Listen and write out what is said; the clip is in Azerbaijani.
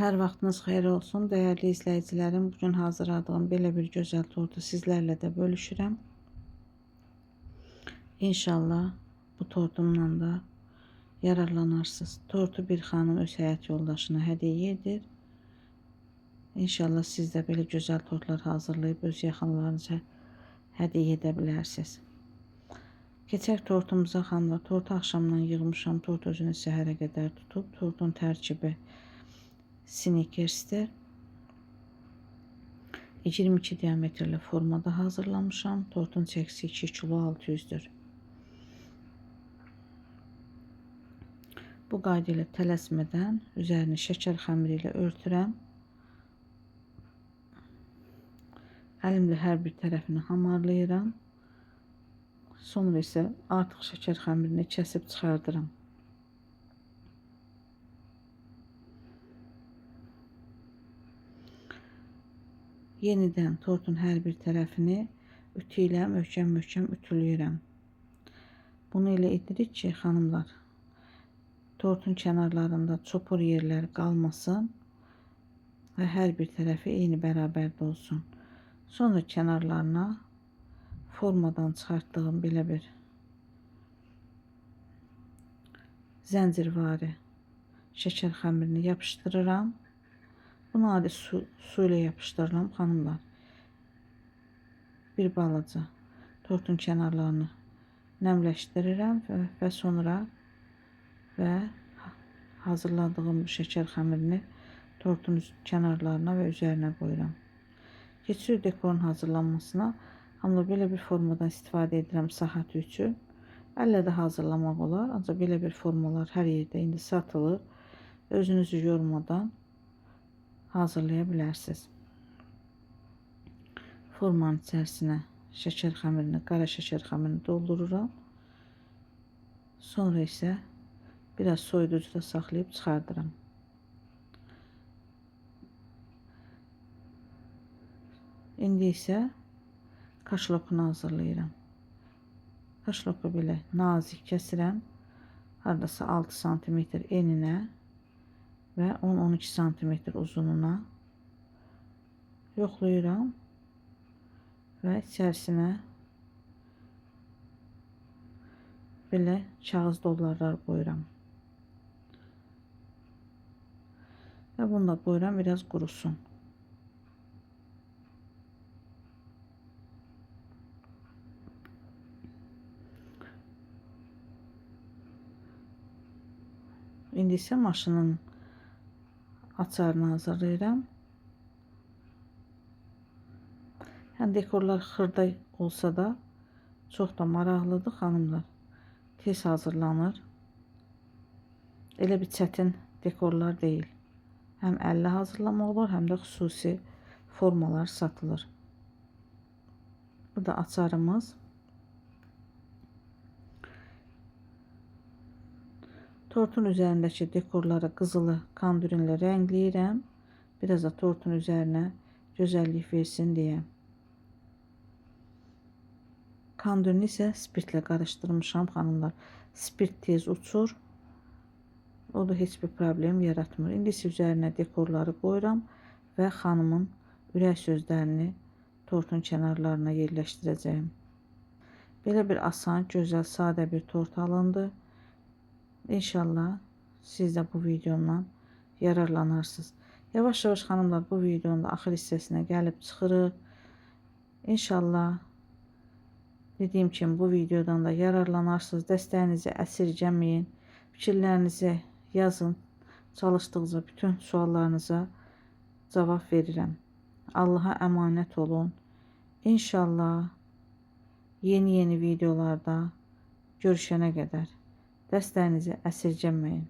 Hər vaxtınız xeyir olsun, dəyərli izləyicilərim. Bugün hazırladığım belə bir gözəl tortu sizlərlə də bölüşürəm. İnşallah bu tortumla da yararlanarsınız. Tortu bir xanım öz həyat yoldaşına hədiyyə edir. İnşallah siz də belə gözəl tortlar hazırlayıb öz yaxınlarınıza hədiyyə edə bilərsiniz. Keçək tortumuza xanımlar. Tortu axşamdan yığmışam. Tort özünü səhərə qədər tutub. Tortun tərkibi Snickers'tir. 22 diametrli formada hazırlamışam. Tortun çəkisi 2 kilo 600'dür. Bu qayda ilə tələsmədən üzərini şəkər xəmiri ilə örtürəm. Əlimlə hər bir tərəfini hamarlayıram. Sonra isə artıq şəkər xəmirini kəsib çıxardıram. Yenidən tortun hər bir tərəfini ütü ilə möhkəm-möhkəm ütüləyirəm. Bunu elə edirik ki, xanımlar, tortun kənarlarında çopur yerləri qalmasın və hər bir tərəfi eyni bərabərdə olsun. Sonra kənarlarına formadan çıxartdığım belə bir zəncirvari şəkər xəmirini yapışdırıram. Bunu adi su ilə yapışdırıram xanımlar. Bir balaca tortun kənarlarını nəmləşdirirəm və sonra hazırladığım bu şəkər xəmirini tortun kənarlarına və üzərinə qoyuram. Keçirik dekorun hazırlanmasına. Amma belə bir formadan istifadə edirəm saat üçün. Əllə də hazırlamaq olar, ancaq belə bir formalar hər yerdə indi satılır. Özünüzü yormadan hazırlaya bilərsiniz. Formanın içərisinə şəkər xəmirini, qara şəkər xəmirini doldururam. Sonra isə biraz soyuducuda saxlayıb çıxardıram. İndi isə kaşlokunu hazırlayıram. Kaşloku belə nazik kəsirəm. Hardasa 6 cm eninə və 10-12 cm uzunluğuna yoxlayıram və içərisinə belə kağız dollarlar qoyuram. Və bunu da qoyuram biraz qurusun. İndi isə maşının açarını hazırlayıram. Yəni dekorlar xırda olsa da çox da maraqlıdır xanımlar. Tez hazırlanır. Elə bir çətin dekorlar deyil. Həm əllə hazırlamaq olur, həm də xüsusi formalar satılır. Bu da açarımız. Tortun üzərindəki dekorları qızılı kandürinlə rəngləyirəm. Biraz da tortun üzərinə gözəllik versin deyə. Kandürini isə spirtlə qarışdırmışam xanımlar. Spirt tez uçur. O da heç bir problem yaratmır. İndi isə üzərinə dekorları qoyuram və xanımın ürək sözlərini tortun kənarlarına yerləşdirəcəyim. Belə bir asan, gözəl, sadə bir tort alındı. İnşallah siz də bu videomdan yararlanarsınız. Yavaş-yavaş xanımlar bu videonun da axır hissəsinə gəlib çıxırıq. İnşallah dediyim kimi bu videodan da yararlanarsınız. Dəstəyinizi əsirgəməyin. Fikirlərinizi yazın. Çalışdıqca bütün suallarınıza cavab verirəm. Allaha əmanət olun. İnşallah yeni videolarda görüşənə qədər dəstəyinizi əsirgəməyin.